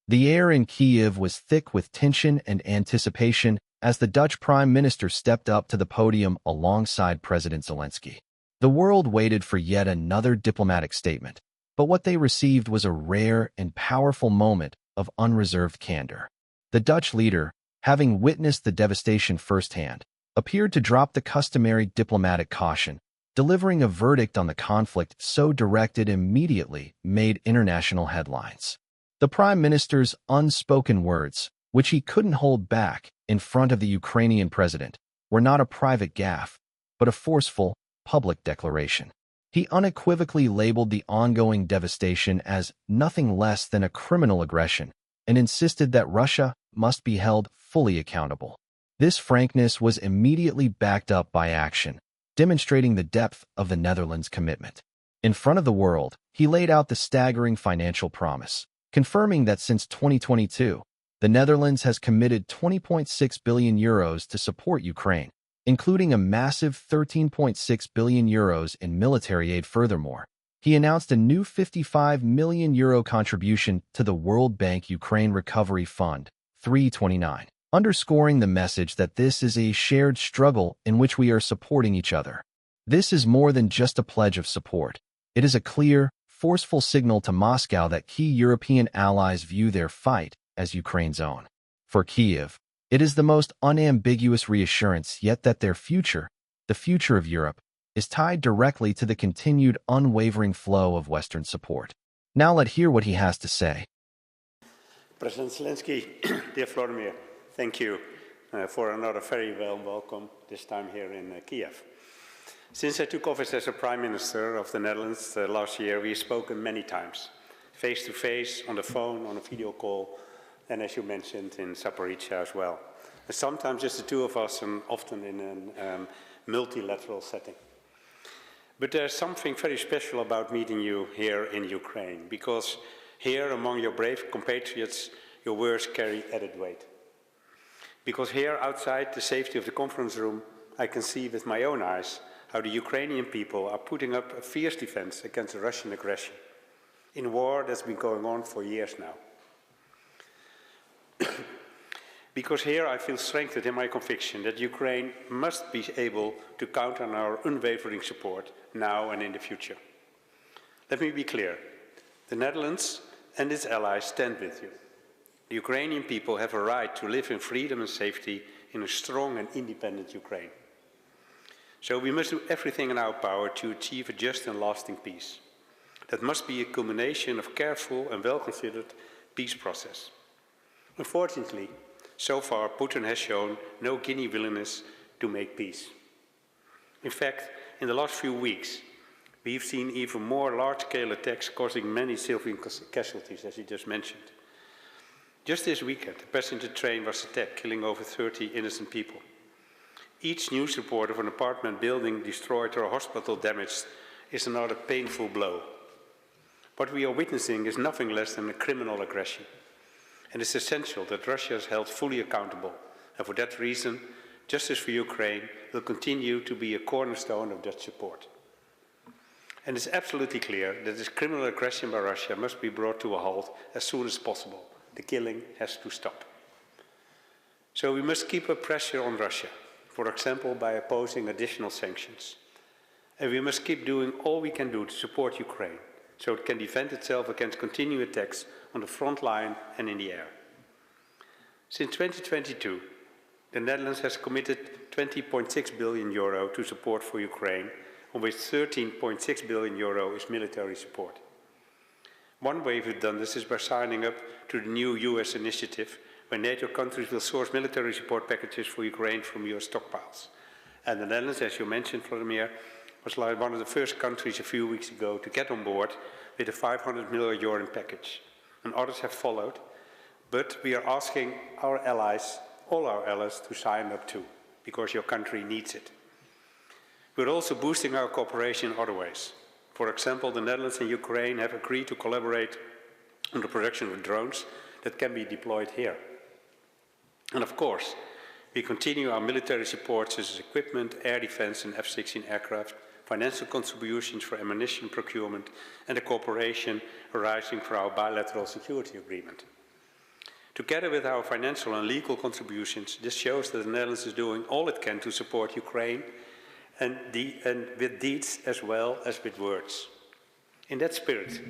The air in Kyiv was thick with tension and anticipation as the Dutch Prime Minister stepped up to the podium alongside President Zelensky. The world waited for yet another diplomatic statement, but what they received was a rare and powerful moment of unreserved candor. The Dutch leader, having witnessed the devastation firsthand, appeared to drop the customary diplomatic caution, delivering a verdict on the conflict so direct it immediately made international headlines. The Prime Minister's unspoken words, which he couldn't hold back in front of the Ukrainian president, were not a private gaffe, but a forceful, public declaration. He unequivocally labeled the ongoing devastation as nothing less than a criminal aggression and insisted that Russia must be held fully accountable. This frankness was immediately backed up by action, demonstrating the depth of the Netherlands' commitment. In front of the world, he laid out the staggering financial promise, confirming that since 2022, the Netherlands has committed €20.6 billion to support Ukraine, including a massive €13.6 billion in military aid. Furthermore, he announced a new €55 million contribution to the World Bank Ukraine Recovery Fund, 329, underscoring the message that this is a shared struggle in which we are supporting each other. This is more than just a pledge of support. It is a clear, forceful signal to Moscow that key European allies view their fight as Ukraine's own. For Kyiv, it is the most unambiguous reassurance yet that their future, the future of Europe, is tied directly to the continued unwavering flow of Western support. Now let's hear what he has to say. President Zelensky, dear Volodymyr, thank you for another very warm welcome, this time here in Kyiv. Since I took office as a Prime Minister of the Netherlands last year, we have spoken many times, face to face, on the phone, on a video call, and as you mentioned, in Zaporizhzhia as well. And sometimes just the two of us, and often in a multilateral setting. But there's something very special about meeting you here in Ukraine, because here among your brave compatriots, your words carry added weight. Because here outside the safety of the conference room, I can see with my own eyes how the Ukrainian people are putting up a fierce defense against Russian aggression in a war that's been going on for years now. Because here I feel strengthened in my conviction that Ukraine must be able to count on our unwavering support now and in the future. Let me be clear, the Netherlands and its allies stand with you. The Ukrainian people have a right to live in freedom and safety in a strong and independent Ukraine. So we must do everything in our power to achieve a just and lasting peace. That must be a culmination of careful and well-considered peace process. Unfortunately, so far Putin has shown no guinea willingness to make peace. In fact, in the last few weeks, we've seen even more large-scale attacks causing many civilian casualties, as you just mentioned. Just this weekend, a passenger train was attacked, killing over 30 innocent people. Each news report of an apartment building destroyed or a hospital damaged is another painful blow. What we are witnessing is nothing less than a criminal aggression. And it's essential that Russia is held fully accountable. And for that reason, justice for Ukraine will continue to be a cornerstone of Dutch support. And it's absolutely clear that this criminal aggression by Russia must be brought to a halt as soon as possible. The killing has to stop. So we must keep up pressure on Russia, for example, by opposing additional sanctions. And we must keep doing all we can do to support Ukraine, so it can defend itself against continued attacks on the front line and in the air. Since 2022, the Netherlands has committed €20.6 billion to support for Ukraine, of which €13.6 billion is military support. One way we've done this is by signing up to the new US initiative, where NATO countries will source military support packages for Ukraine from US stockpiles. And the Netherlands, as you mentioned, Volodymyr, was like one of the first countries a few weeks ago to get on board with a €500 million package. And others have followed, but we are asking our allies, all our allies, to sign up too, because your country needs it. We're also boosting our cooperation in other ways. For example, the Netherlands and Ukraine have agreed to collaborate on the production of drones that can be deployed here. And of course, we continue our military support such as equipment, air defense and F-16 aircraft, financial contributions for ammunition procurement, and the cooperation arising from our bilateral security agreement. Together with our financial and legal contributions, this shows that the Netherlands is doing all it can to support Ukraine, and with deeds as well as with words. In that spirit,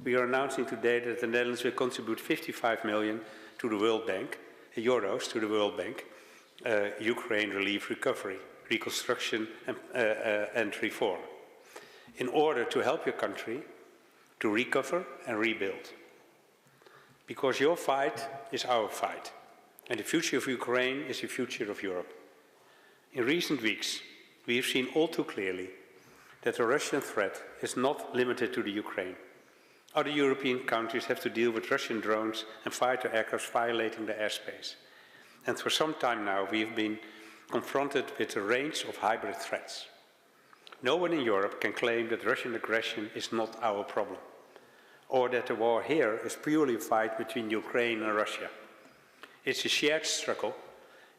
we are announcing today that the Netherlands will contribute 55 million to the World Bank, euros to the World Bank, Ukraine relief, recovery, reconstruction and reform, in order to help your country to recover and rebuild. Because your fight is our fight, and the future of Ukraine is the future of Europe. In recent weeks, we have seen all too clearly that the Russian threat is not limited to the Ukraine. Other European countries have to deal with Russian drones and fighter aircraft violating their airspace. And for some time now, we have been confronted with a range of hybrid threats. No one in Europe can claim that Russian aggression is not our problem, or that the war here is purely a fight between Ukraine and Russia. It's a shared struggle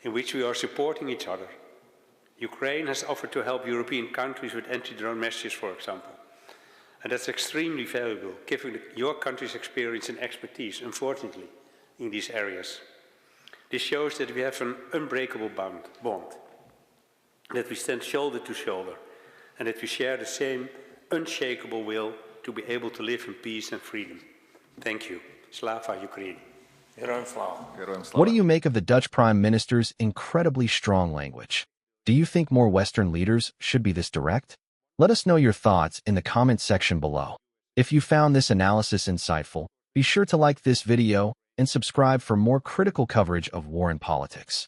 in which we are supporting each other. Ukraine has offered to help European countries with anti-drone measures, for example. And that's extremely valuable, given your country's experience and expertise, unfortunately, in these areas. This shows that we have an unbreakable bond, that we stand shoulder to shoulder, and that we share the same unshakable will to be able to live in peace and freedom. Thank you. Slava Ukraine. What do you make of the Dutch Prime Minister's incredibly strong language? Do you think more Western leaders should be this direct? Let us know your thoughts in the comments section below. If you found this analysis insightful, be sure to like this video and subscribe for more critical coverage of war and politics.